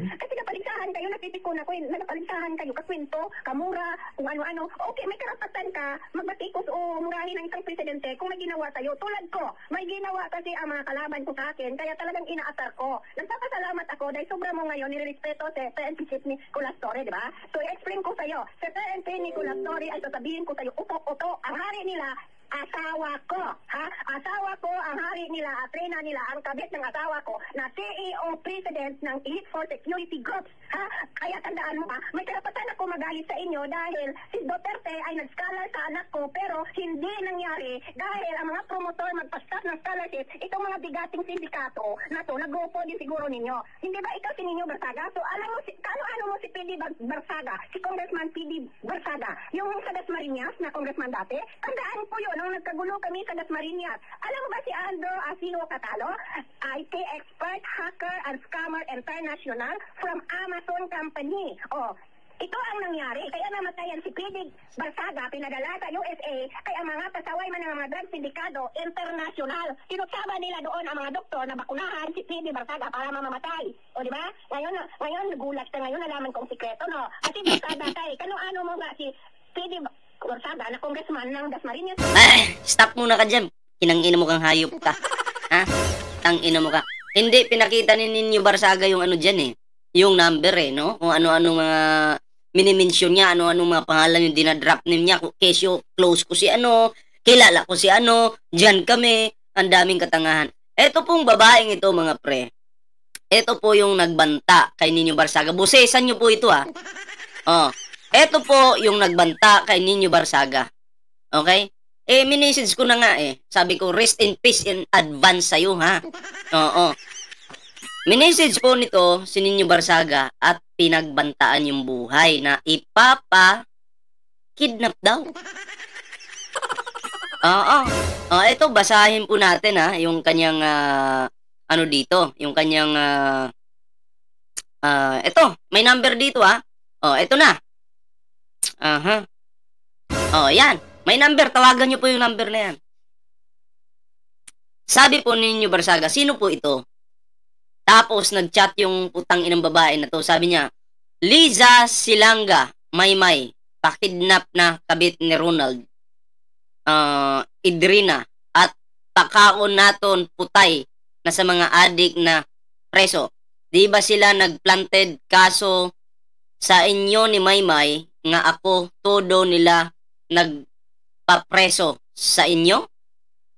Kasi napaligsahan kayo, napipikuna ko, napaligsahan kayo, kakwento, kamura, kung ano-ano. Okay, may karapatan ka, magbatikos o murahin ng isang presidente kung may ginawa sa'yo. Tulad ko, may ginawa kasi ang mga kalaban ko sa akin, kaya talagang inaasar ko. Nagpapasalamat ako dahil sobra mo ngayon, nirerespeto sa PNP Chief Nicolas Torre, di ba? So, i-explain ko sa'yo, sa PNP Nicolas Torre ay sasabihin ko sa'yo, uto-uto, ang hari nila, asawa ko, ha? Asawa ko, ang hari nila, Atrina nila, ang kabit ng asawa ko, na CEO President ng Elite Force Security Groups, ha? Kaya tandaan mo, ha? May karapatan ako magalit sa inyo dahil si Duterte ay nag-scholar sa anak ko, pero hindi nangyari dahil ang mga promotor magpa-stop ng scholarship, itong mga bigating sindikato na to, nag-grupo din siguro ninyo. Hindi ba ikaw si Ninyo Barsaga? So, alam mo, ano mo si PD Barsaga, si Congressman PD Barsaga, yung sa Dasmariñas na congressman dati, tandaan po yun, nung nagkagulo kami sa Dasmariñas. Alam mo ba si Andrew Asilo Catalo? IT expert, hacker, and scammer international from Amazon Company. Oh, ito ang nangyari. Kaya namatayan si PD Barsaga, pinadala sa USA, kaya ang mga pasaway man ng mga drug sindikado international. Sinutsaba nila doon ang mga doktor na bakunahan si PD Barsaga para mamamatay. O di ba? Ngayon nagulat ka ngayon, nalaman kong sikreto, no? At si Barsaga kay, ano mo ba si PD Barsaga na congressman ng Dasmariñas? Stop muna ka dyan. Kinangina mo kang hayop ka. Ha? Tangina mo ka. Hindi, pinakita ni Ninyo Barsaga yung ano dyan eh. Yung number eh, no? Kung ano-ano mga minimension niya, ano-ano mga pangalan yung dinadrop niya. Kesyo, close ko si ano, kilala ko si ano, dyan kami, ang daming katangahan. Ito pong babaeng ito, mga pre. Ito po yung nagbanta kay Ninyo Barsaga. Busesan nyo po ito, ha? Oh. Ito po yung nagbanta kay Ninyo Barsaga. Okay? Minessage ko na nga eh. Sabi ko, rest in peace in advance sa'yo, ha? Oo. Minessage po nito si Ninyo Barsaga at pinagbantaan yung buhay na ipapa-kidnap daw. Oo. Ito, basahin po natin, ha? Yung kanyang, ano dito? Yung kanyang, ito, may number dito, ha? Ito na. Aha. Yan. May number. Tawagan nyo po yung number na yan. Sabi po Ninyo Barsaga, sino po ito? Tapos, nag-chat yung putang inang babae na to. Sabi niya, Liza Silanga, Maymay, pakidnap na kabit ni Ronald, Idrina, at pakaon naton putay na sa mga adik na preso. Di ba sila nagplanted kaso sa inyo ni Maymay nga ako todo nila nagpapreso sa inyo?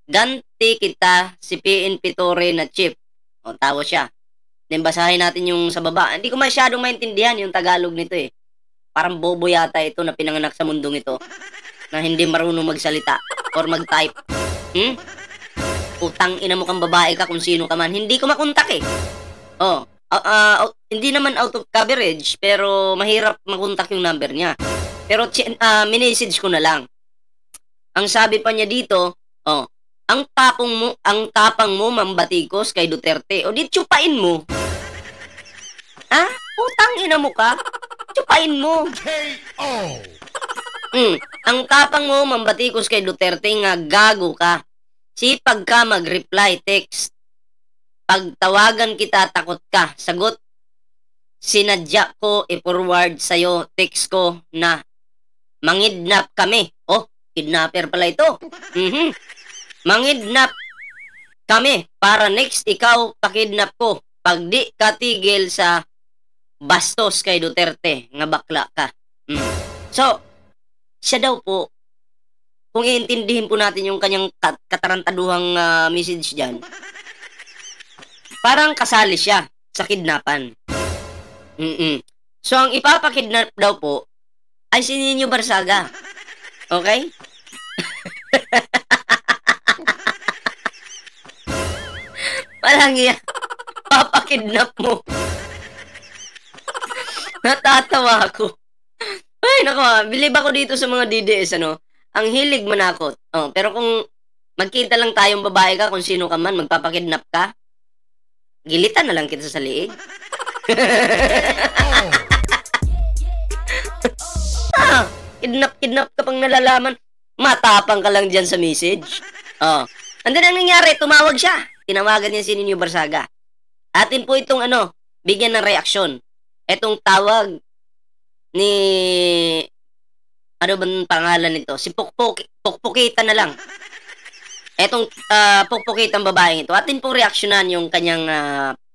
Ganti kita si PNP Torre na chief. Tawa siya. Then basahin natin yung sa baba. Hindi ko masyadong maintindihan yung Tagalog nito eh. Parang bobo yata ito na pinanganak sa mundong ito. Na hindi marunong magsalita or mag-type. Utang ina mo kang babae ka kung sino ka man. Hindi ko makontak eh. Hindi naman out of coverage pero mahirap makontak yung number niya. Pero minessage ko na lang. Ang sabi pa niya dito, ang tapang mo mambatikos kay Duterte. O di tsupain mo. Ha? Utang ina mo ka? Tsupain mo. Ang tapang mo mambatikos kay Duterte nga gago ka. Sipag ka mag-reply text. Pag tawagan kita takot ka. Sagot. Sinadya ko i-forward sa'yo text ko na mangidnap kami. Kidnapper pala ito. Mangidnap kami para next ikaw pakidnap ko pag di ka tigil sa bastos kay Duterte nga bakla ka. So, siya daw po, kung iintindihin po natin yung kanyang katarantaduhang message dyan, parang kasali siya sa kidnapan. So, ang ipapakidnap daw po ay si Ninyo Barsaga. Okay? Walang yan. Papakidnap mo. Natatawa ako. Ay, nako. Bilib ako dito sa mga DDS, ano? Ang hilig manakot. Pero kung magkita lang tayong babae ka, kung sino ka man, magpapakidnap ka, gilitan na lang kita sa liig. Kidnap ka pang nalalaman. Matapang ka lang dyan sa message. And then, ang nangyari, tumawag siya. Tinawagan niya si Ninyo Barsaga. Atin po itong bigyan ng reaksyon. Etong tawag ni ano bang pangalan nito? Si Pukpukita na lang. Etong Pukpukitang babaeng ito. Atin pong reaksyonan yung kanyang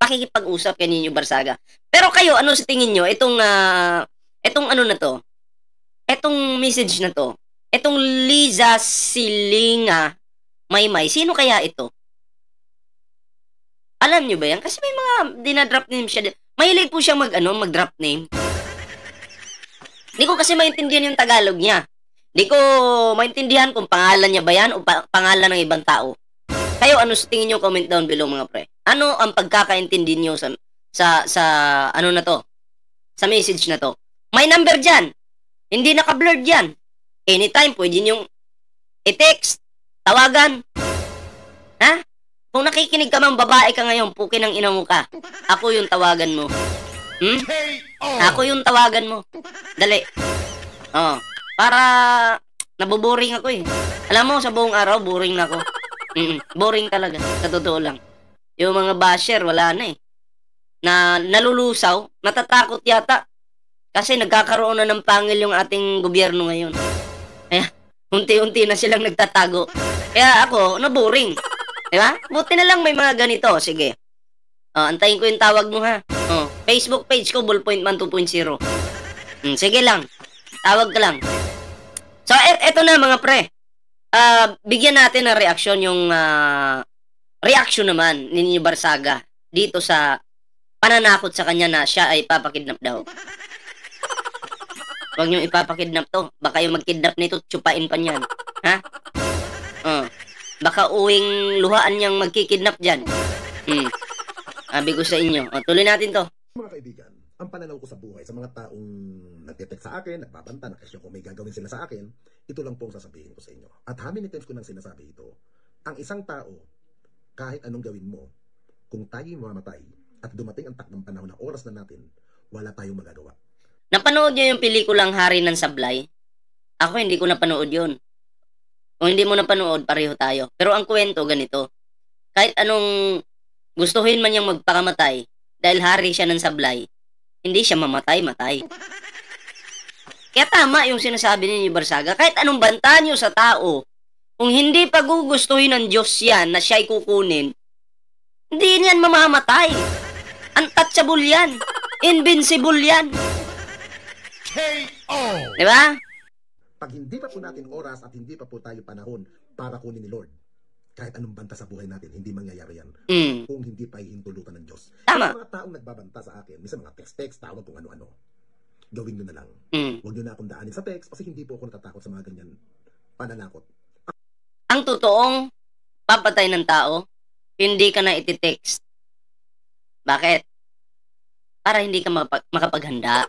pakikipag-usap kay Nino Barsaga. Pero kayo, ano sa tingin nyo? Etong ano na to? Etong message na to? Etong Liza Silinga Maymay, sino kaya ito? Alam nyo ba yan? Kasi may mga dinadrop name siya. Mahilig po siyang mag-drop name. Hindi ko kasi maintindihan yung Tagalog niya. Hindi ko maintindihan kung pangalan niya ba yan o pangalan ng ibang tao. Kayo, ano sa tingin nyo? Comment down below mga pre. Ano ang pagkakaintindi nyo sa ano na to? Sa message na to? May number dyan. Hindi naka-blurred yan. Anytime, pwede nyo i-text, tawagan. Ha? Kung nakikinig ka mang babae ka ngayon, pukin ng ina mo ka. Ako yung tawagan mo. Ako yung tawagan mo. Dali. Para naboboring ako eh. Alam mo, sa buong araw, boring na ako. Boring talaga. Sa totoo lang. Yung mga basher, wala na eh. Nalulusaw, natatakot yata. Kasi nagkakaroon na ng pangil yung ating gobyerno ngayon. Kaya, unti-unti na silang nagtatago. Kaya ako, naboring. Diba? Buti na lang may mga ganito. Sige. Antayin ko yung tawag mo ha. Facebook page ko, Ballpointman 2.0. Sige lang. Tawag ka lang. So, eto na mga pre. Bigyan natin ng reaksyon yung reaksyon naman ni Nino Barsaga dito sa pananakot sa kanya na siya ay papakidnap daw. Huwag niyong ipapakidnap to. Baka yung magkidnap nito, tsupain pa niyan. Ha? Baka uwing luhaan niyang magkikidnap dyan. Sabi ko sa inyo. Tuloy natin to. Mga kaibigan, ang pananaw ko sa buhay sa mga taong nagte-text sa akin, nagbabanta, nakasyo kung may gagawin sila sa akin, ito lang po ang sasabihin ko sa inyo. At how many times ko nang sinasabi ito, ang isang tao, kahit anong gawin mo, kung tayo'y mamamatay at dumating ang takdang panahon na oras na natin, wala tayong magagawa. Napanood niyo yung pelikulang Hari ng Sablay? Ako hindi ko napanood yun. Kung hindi mo napanood, pareho tayo. Pero ang kwento ganito. Kahit anong gustuhin man niyang magpakamatay, dahil hari siya ng sablay, hindi siya mamatay-matay. Kaya tama yung sinasabi ni Barsaga. Kahit anong banta niyo sa tao, kung hindi pagugustuhin ng Diyos yan na siya'y kukunin, hindi niyan mamamatay. Untouchable yan. Invincible yan. K.O. Diba? Pag hindi pa po natin oras at hindi pa po tayo panahon para kunin ni Lord, kahit anong banta sa buhay natin, hindi mangyayari yan. Kung hindi pa ihintulutan ng Diyos. Tama. Yung mga taong nagbabanta sa akin, minsan mga text-text, tawag kung ano-ano, gawin nyo na lang. Huwag nyo na akong daanin sa text kasi hindi po ako natatakot sa mga ganyan pananakot. Ang totoong papatay ng tao, hindi ka na iti-text. Bakit? Para hindi ka makapaghanda.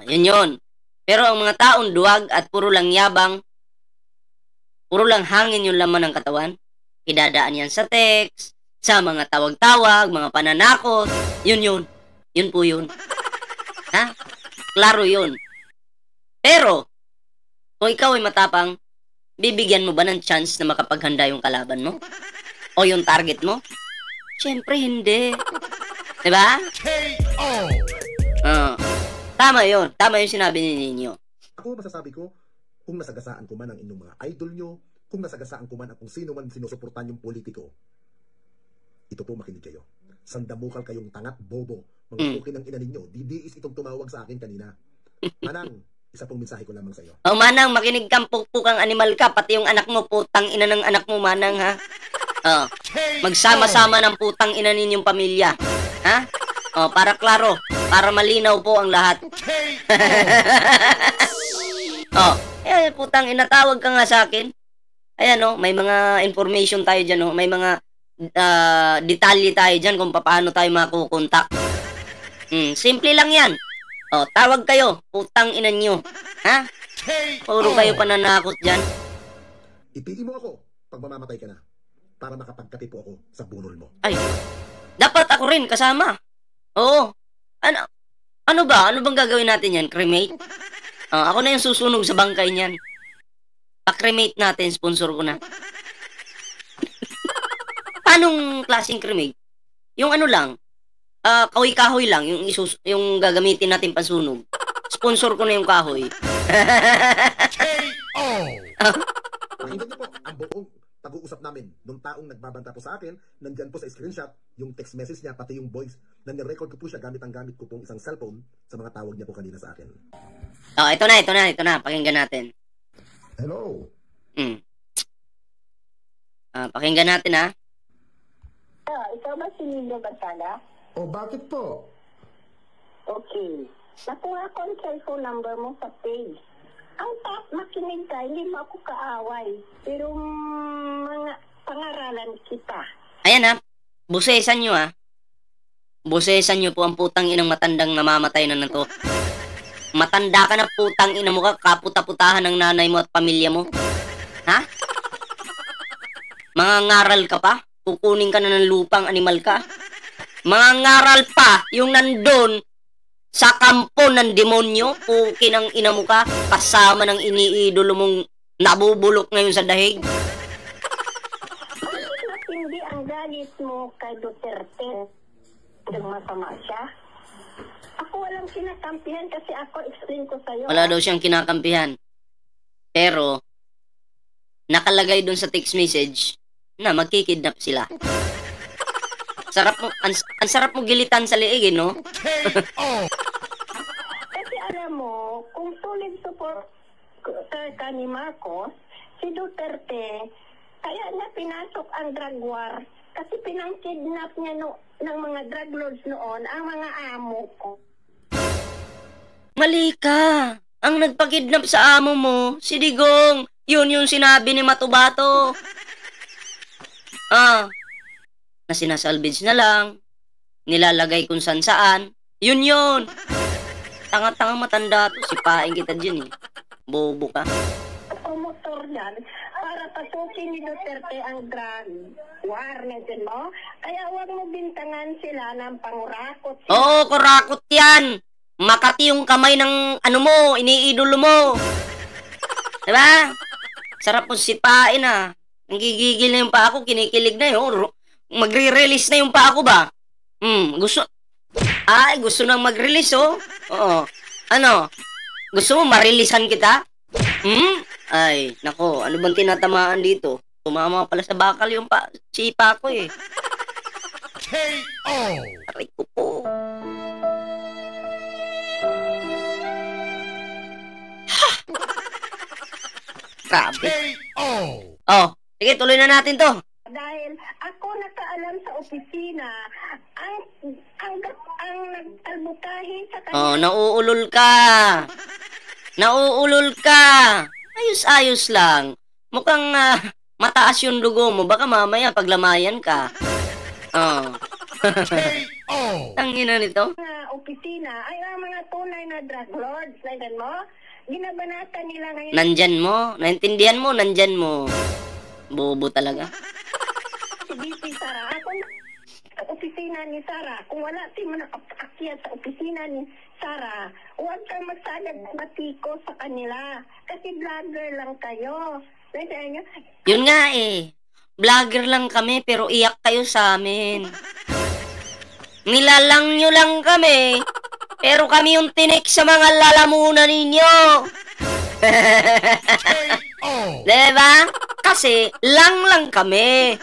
Yun. Pero ang mga taong duwag at puro lang yabang, puro lang hangin yung laman ng katawan, idadaan yan sa text, sa mga tawag-tawag, mga pananakot, yun. Yun po yun. Ha? Klaro yun. Pero, kung ikaw ay matapang, bibigyan mo ba ng chance na makapaghanda yung kalaban mo? O yung target mo? Siyempre, hindi. Diba? K.O. Tama yun. Tama yung sinabi ni Nino. Ako masasabi ko, kung nasagasaan ko man ang inyong mga idol nyo, kung nasagasaan ko man ang kung sino man sinusuportan yung politiko, ito po makinig kayo. Sandamukal kayong tangat bobo. Mga pukin ng ina ninyo. Didiis itong tumawag sa akin kanina. Manang, isa pong mensahe ko lamang sa iyo. Manang, makinig kang pukpukang animal ka. Pati yung anak mo, putang ina ng anak mo, Manang, ha? Magsama-sama ng putang ina ninyong pamilya. Ha? Para klaro. Para malinaw po ang lahat. Putang ina, tawag ka nga sa akin. Ayan, may mga information tayo dyan, may mga detalye tayo dyan kung paano tayo makukontak. Simple lang yan. Tawag kayo, putang ina nyo. Ha? Puro kayo pananakot dyan. Ipili mo ako pag mamamatay ka na para makapagkape po ako sa burol mo. Ay, dapat ako rin kasama. Oo. Ano ba? Ano bang gagawin natin yan? Cremate? Ako na yung susunog sa bangkay niyan. Pa-cremate natin, sponsor ko na. Anong klaseng cremate? Yung ano lang, kahoy-kahoy lang yung yung gagamitin natin pansunog. Sponsor ko na yung kahoy. Pakinggan niyo po ang buong pag-uusap namin nung taong nagbabanta po sa akin. Nandyan po sa screenshot yung text message niya, pati yung voice na nirecord ko po siya gamit ko pong isang cellphone sa mga tawag niya po kanina sa akin. Oh, ito na. Pakinggan natin. Hello. Pakinggan natin, ha. Ikaw ba si Lilo Barsaga? Oh, bakit po? Okay. Nakuha ko ang cellphone number mo sa page. Ang makinig ka, hindi mo ako kaaway. Pero mga pangaralan kita. Ayan, ha. Busesan nyo, ha. Busesan nyo po ang putang inang matandang namamatay na to. Matanda ka na, putang ina mo ka, kaputa-putahan ng nanay mo at pamilya mo. Ha? Mga ngaral ka pa? Kukunin ka na ng lupang animal ka? Mga ngaral pa yung nandun sa kampo ng demonyo, pukin ang ina mo ka, kasama ng iniidolo mong nabubulok ngayon sa dahig. Mas hindi ang galit mo kay Duterte. Nang masama siya. Ako walang kinakampihan kasi ako explain ko sa'yo. Wala daw siyang kinakampihan. Pero, nakalagay dun sa text message na magkikidnap sila. Ang sarap mo gilitan sa liig, no? Kasi alam mo, kung solid support ka ni Marcos, si Duterte, kaya niya pinasok ang drug war kasi pinang-kidnap niya ng mga drug lords noon ang mga amo ko. Mali ka. Ang nagpakidnap sa amo mo, si Digong. Yun yung sinabi ni Matubato. Na sinasalvage na lang. Nilalagay kung saan. Yun. Tanga-tanga matanda to. Sipain kita dyan eh. Bobo ka. Motor yan para pasukin ni Duterte ang drug war na dyan mo. Kaya huwag mo bintangan sila ng pangurakot. Oo, kurakot yan. Makati yung kamay ng iniidolo mo. Diba? Sarap mo sipain ah. Nagigigil na yung pa ako, kinikilig na yun. Magre-release na yung pa ako ba? Gusto nang mag-release oh. Oo. Gusto mo marilisan kita? Ay, nako, ano bang tinatamaan dito? Tumama pala sa bakal yung sipa ko eh. KO! Aray ko po. Grabe. KO! Oh, sige, tuloy na natin to. Dahil ako nakaalam sa opisina, ang nagtalbukahi sa kanila. Oh, nauulol ka. Ayos-ayos lang. Mukhang mataas yung dugo mo. Baka mamaya paglamayan ka. Oh. KO! Tangina nito. Mga opisina ay ang mga tunay na drug lords. Nandyan mo? Ginabanatan nila ngayon. Nandyan mo. Naintindihan mo, nandyan mo. Bobo talaga. Si BP Sara. Ako sa opisina ni Sara. Kung wala si manakapakyat sa opisina ni Sara, huwag kang magsagad na batiko sa kanila. Kasi vlogger lang kayo. Nandyan nyo? Yun nga eh. Vlogger lang kami pero iyak kayo sa amin. Nilalang nyo lang kami. Pero kami yung tinik sa mga lalamunan ninyo. KO! Diba? Kasi lang kami.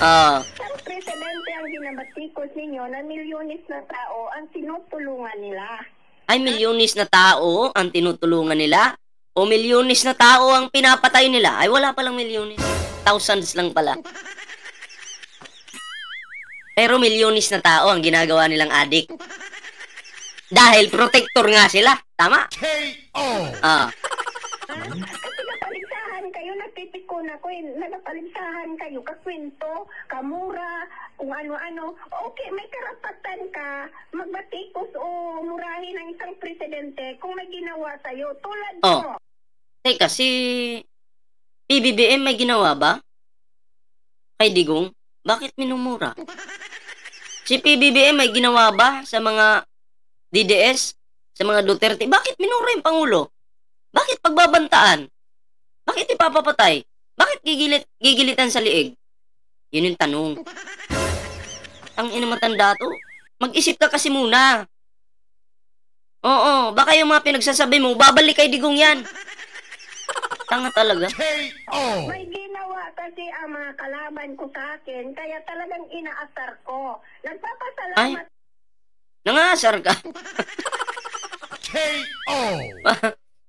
Ang presidente ang ginabatikos ninyo na milyones na tao ang tinutulungan nila. Ay, milyones na tao ang tinutulungan nila? O milyones na tao ang pinapatay nila? Ay, wala palang milyones. Thousands lang pala. Pero milyones na tao ang ginagawa nilang adik. Dahil protector nga sila. Tama? KO! Kasi napaligsahan kayo, nagpipikon ako eh. Nagpaligsahan kayo, kakwento, kamura, kung ano-ano. Okay, may karapatan ka magbatikos o murahin ng isang presidente kung may ginawa sa'yo. Tulad ko. Teka, si PBBM may ginawa ba? Kay Digong? Bakit minumura? Si PBBM may ginawa ba sa mga DDS? Sa mga Duterte? Bakit minura yung Pangulo? Bakit pagbabantaan? Bakit ipapapatay? Bakit gigilitan sa liig? Yun yung tanong. Ang ina matanda to. Mag-isip ka kasi muna. Oo, baka yung mga pinagsasabi mo, babalik kay digong yan. Tanga talaga. KO. May ginawa kasi ang mga kalaban ko sa akin, kaya talagang inaasar ko. Nagpapasalamat Nangasar ka. KO.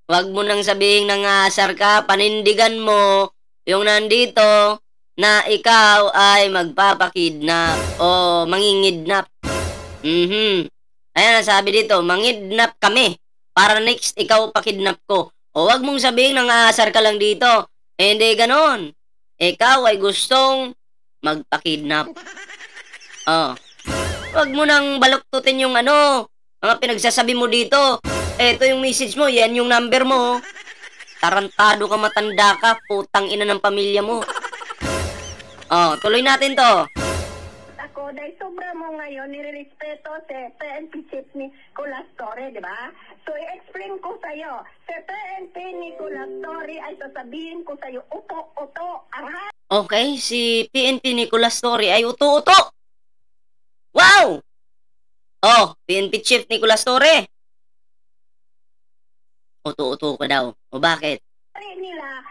Wag mo nang sabihin nangasar ka, panindigan mo yung nandito na ikaw ay magpapakidnap o mangingidnap. Ayan, sabi dito, mangidnap kami para next ikaw pakidnap ko. O wag mong sabihin nangasar ka lang dito. Hindi ganon. Ikaw ay gustong magpakidnap. Oh. Wag mo nang baluktutin yung mga pinagsasabi mo dito. Eto yung message mo, yan yung number mo. Tarantado ka, matanda ka, putang ina ng pamilya mo. Oh, tuloy natin to. ako dahil sobra mo ngayon nirerespeto sa PNP chief ni Colastore, di ba? So, i-explain ko sa'yo. Sa PNP ni Colastore ay sasabihin ko sa'yo, uto-uto, ang Okay, si PNP Nicolas Torre ay uto-uto. Wow! Oh, PNP Chief Nicolas Torre. Uto-uto ka daw. O bakit? hari nila,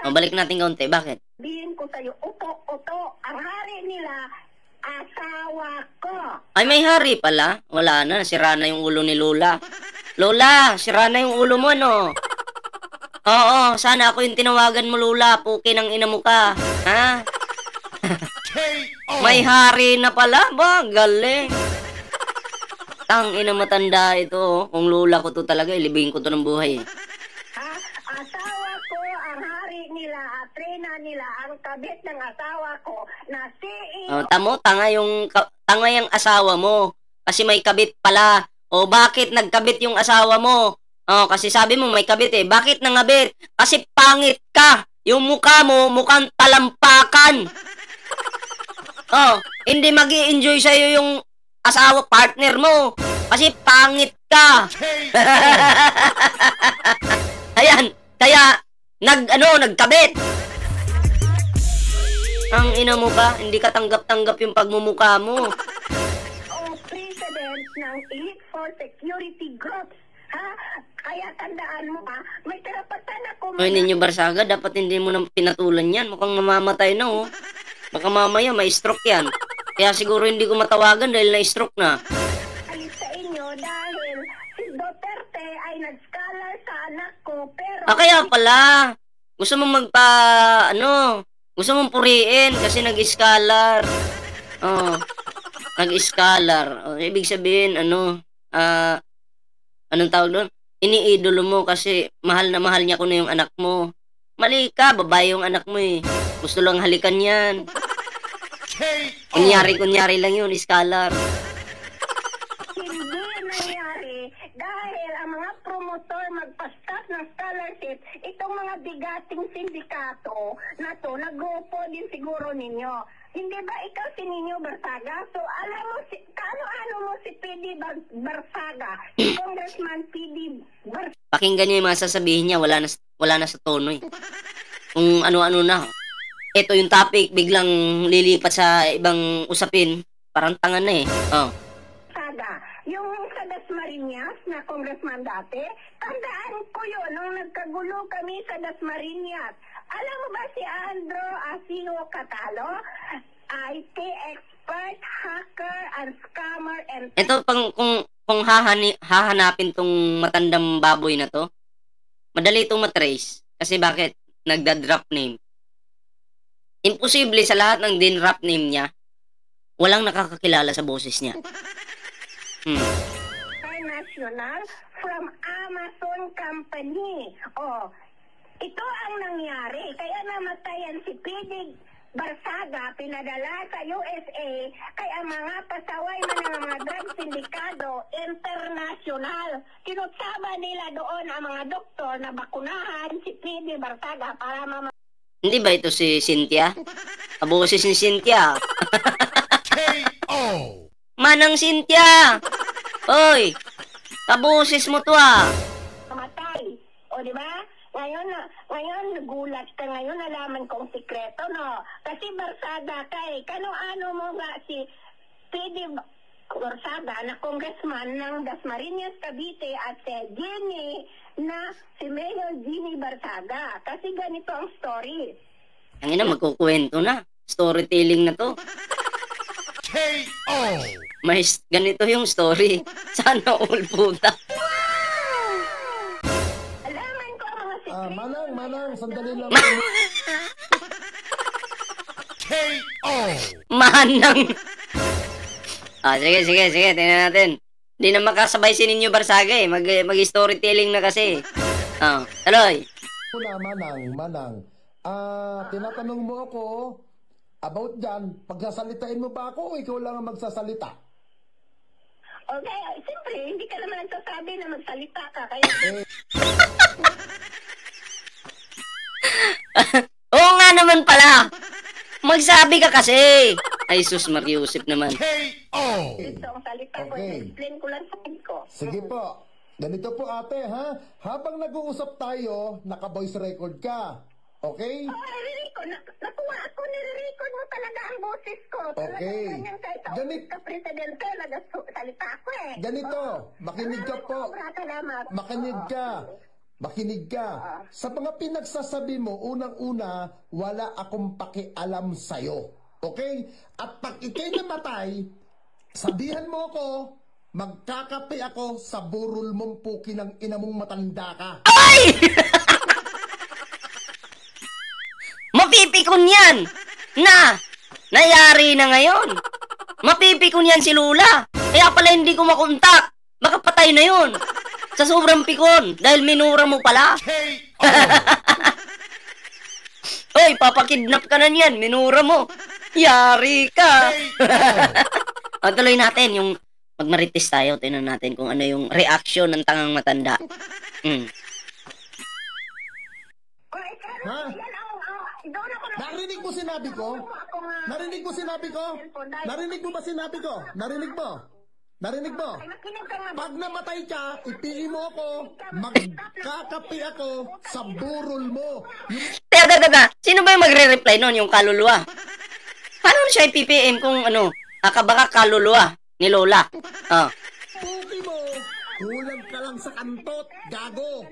O balik natin kaunti. Bakit? sabihin ko sa'yo, uto-uto, ang hari nila, asawa ko. Ay, may hari pala. Wala na, sira na yung ulo ni Lola. Lola, sira na yung ulo mo, ano? Oo, sana ako yung tinawagan mo, Lola. Puki ng ina mo ka. Ha? KO. May hari na pala ba? Galing. Tang ina matanda ito. Oh. Kung Lola ko to talaga, ilibingin ko to ng buhay. Ha? Asawa ko, ang hari nila, at reyna nila, ang kabit ng asawa ko, na CEO. Oh, tamo, tanga yung asawa mo. Kasi may kabit pala. O bakit nagkabit yung asawa mo? Oh, kasi sabi mo may kabit eh. Bakit nangabit? Kasi pangit ka. Yung mukha mo, mukhang talampakan. Oh, hindi magi-enjoy sa'yo yung asawa partner mo. Kasi pangit ka. Ayan, kaya nagkabit. Ang ina mo ka, hindi ka tanggap-tanggap yung pagmumukha mo. O president ng Elite Force Security Groups. Ha? Kaya tandaan mo ha, may karapatan ako. Hoy, ninyo Barsaga, dapat hindi mo nang pinatulan yan. Mukhang mamamatay na, oh. Baka mamaya may stroke yan. Kaya siguro hindi ko matawagan dahil na-stroke na. Alis sa inyo dahil si Duterte ay nag-scholar sa anak ko, pero Kaya pala. Gusto mong gusto mong puriin kasi nag-scholar. Oh, nag-scholar. Oh, ibig sabihin, anong tawag doon? Iniidolo mo kasi mahal na mahal niya ko na yung anak mo. Mali ka, babae yung anak mo eh. Gusto lang halikan yan. KO. Kunyari lang yun, scholar. hindi nangyari dahil ang mga promotor magpa-stop ng scholarship, itong mga bigating sindikato na to, nag-uupo din siguro ninyo. Hindi ba ikaw si Nino Barsaga? So, alam mo, kaano-ano mo si PD Barsaga? Si Congressman PD Barsaga. Pakinggan niyo yung mga sasabihin niya, wala na sa tono eh. Kung ano-ano na. Ito yung topic, biglang lilipat sa ibang usapin. Parang tanga na eh. Oh. Saga, yung sa Dasmariñas na congressman dati, tandaan ko yun nung nagkagulo kami sa Dasmariñas. Alam mo ba si Andrew Asino Catalo? IT expert, hacker, and scammer, and Ito kung hahanapin tong matandang baboy na to, madali itong matrace. Kasi bakit? Nagda-drop name. Imposible sa lahat ng din-drop name niya, walang nakakakilala sa boses niya. International from Amazon Company. Oh, ito ang nangyari. Kaya namatayan si PD Barsaga, pinadala sa USA, kaya mga pasaway man ng mga drug sindikado international. Kinutsaba nila doon ang mga doktor na bakunahan si PD Barsaga para Hindi ba ito si Cynthia? Kaboses ni Cynthia. KO. Manang Cynthia! Hoy! Kaboses mo to ah! mamatay. O, di ba? Ngayon, nagulat ka ngayon, nalaman kong sikreto, no? Kasi Barsaga ka eh. Kano-ano mo nga si PD Barsaga na congressman ng Dasmariñas, Cavite at Jenny na si Mayor Jenny Barsaga. Kasi ganito ang story. Ang ina, magkukwento na. Storytelling na to. KO. Ganito yung story. Sana all puta. Alaman ko ang mga sikreto. Manang, sandali lang. KO. Manang. Sige. Tingnan natin. Hindi na makasabay si Ninyo Barsaga eh. Mag-storytelling na kasi. Tuloy. Manang. Tinatanong mo ako about dyan. Pagsasalitain mo ba ako o ikaw lang ang magsasalita? Okay, siyempre, hindi ka naman nagsasabi na magsalita ka. Kaya, Oo nga naman pala. Magsabi ka kasi. Ay, sus Mariusip naman. KO. ito ang salita ko. Okay. Explain ko lang sa ko. Sige po. Ganito po ate ha. Habang nag-uusap tayo, naka-voice record ka. Okay? Narinig ko. Nakuha ako. Nire-record mo talaga ang boses ko. Talaga Okay. ganyan kahit sa Ganit- office ka presidente, nagsalita ako eh. Ganito. Makinig ka po. Salamat. Makinig ka. Sa mga pinagsasabi mo, unang-una, wala akong pakialam sa'yo. Okay? At pag ikay namatay, sabihan mo ako, magkakape ako sa burol mong puki ng ina mong matanda ka. Mapipikon yan. Nayari na ngayon. Mapipikon yan si Lula. Kaya pala hindi ko makontak. Baka patay na yun. Sa sobrang pikon. Dahil minura mo pala. KO. Hoy, papakidnap ka na niyan. Minura mo. Yari ka. Tuloy natin yung magmarites tayo. Tingnan natin kung ano yung reaction ng tangang matanda. Ha? Doon ako na... Narinig mo sinabi ko? Narinig mo sinabi ko? Narinig mo ba sinabi ko? Narinig mo? Narinig mo? Nakinig ka nga. Pag namatay ka, ipili mo ako, magkakape ako sa burol mo. Teka. Sino ba yung magre-reply nun? Yung kaluluwa? Paano siya i-PPM kung ano? Baka kaluluwa ni Lola. Puki mo, kulang ka lang sa kantot, gago.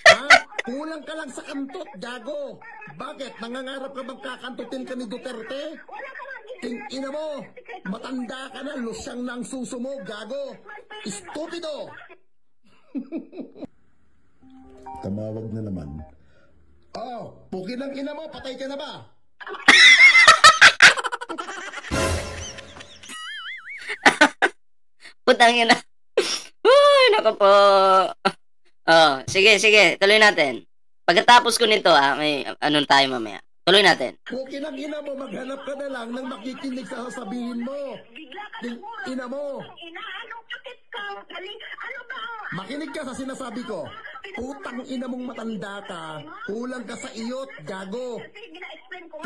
Ha? Kulang ka lang sa kantot, gago. Bakit? Nangangarap ka bang kakantutin ka ni Duterte? Ina mo, matanda ka na, lusyang na ang suso mo, gago. Estupido. Tumawag na naman. Puki ng ina mo, patay ka na ba? Putang ina. Uy, nako po. Sige. Tuloy natin. Pagkatapos ko nito, may anong tayo mamaya. Tuloy natin. Puki ng ina mo, maghanap ka na lang ng makikinig sa sasabihin mo. Bigla ka Ina mo. Ina, anong sakit ka? Ano ba? Makinig ka sa sinasabi ko. Putang ina mong matanda ka, kulang ka sa iyot, gago. Kasi gina-explain ko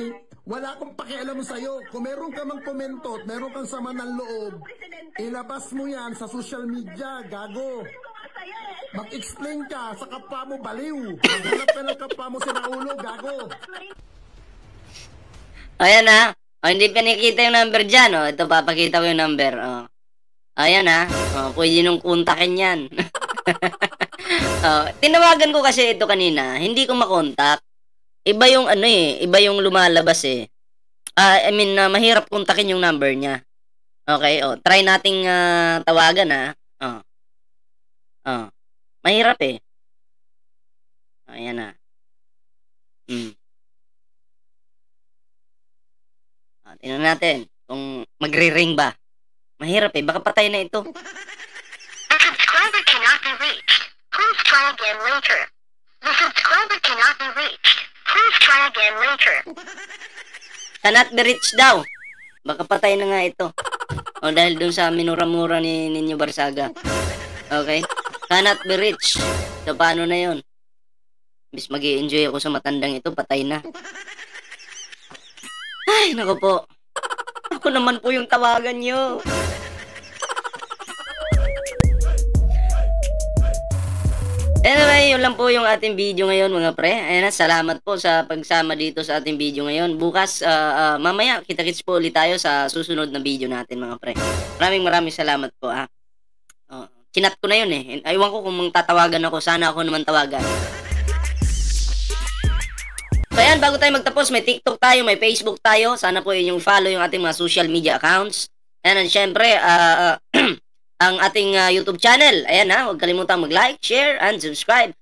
Wala akong pakialam sa'yo. Kung meron ka mang komento at meron kang sama ng loob, ilabas mo yan sa social media, gago. Mag-explain ka sa kapwa mo, baliw. Maghanap ka ng kapwa mo si Raulo, gago. Ayan na. Hindi pa nakita yung number dyan. Ito, papakita ko yung number. Ayan na. Pwede nung kontakin yan. Tinawagan ko kasi ito kanina. Hindi ko makontak. Iba yung iba yung lumalabas eh. Mahirap kontakin yung number niya. Okay, try nating tawagan mahirap eh. Ayan na. Tingnan natin kung magre-ring ba. Mahirap eh, baka patay na ito. The subscriber cannot be reached. Please try again later. The subscriber cannot be reached. Please try again later. Cannot be reached daw. Baka patay na nga ito. Dahil dun sa minura-mura ni Ninyo Barsaga. Okay? Cannot be reached. So, paano na yun? Bis mag-i-enjoy ako sa matandang ito, patay na. Ay, nako po. Ako naman po yung tawagan nyo. Anyway, yun ngayon lang po yung ating video ngayon mga pre. Ayan na, salamat po sa pagsama dito sa ating video ngayon. Bukas, mamaya, kita-kits po ulit tayo sa susunod na video natin mga pre. Maraming salamat po ha. Chinat ko na yun eh. Aywan ko kung tatawagan ako. Sana ako naman tawagan. So ayan, bago tayo magtapos, may TikTok tayo, may Facebook tayo. Sana po yung follow yung ating mga social media accounts. Ayan, and syempre, ang ating YouTube channel. Ayan ha, huwag kalimutang mag-like, share, and subscribe.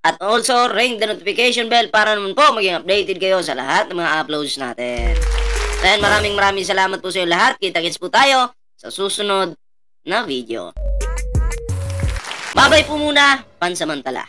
At also, ring the notification bell para naman po maging updated kayo sa lahat ng mga uploads natin. Ayan, maraming salamat po sa inyo lahat. Kita-kits po tayo sa susunod na video. Bye-bye po muna, pansamantala.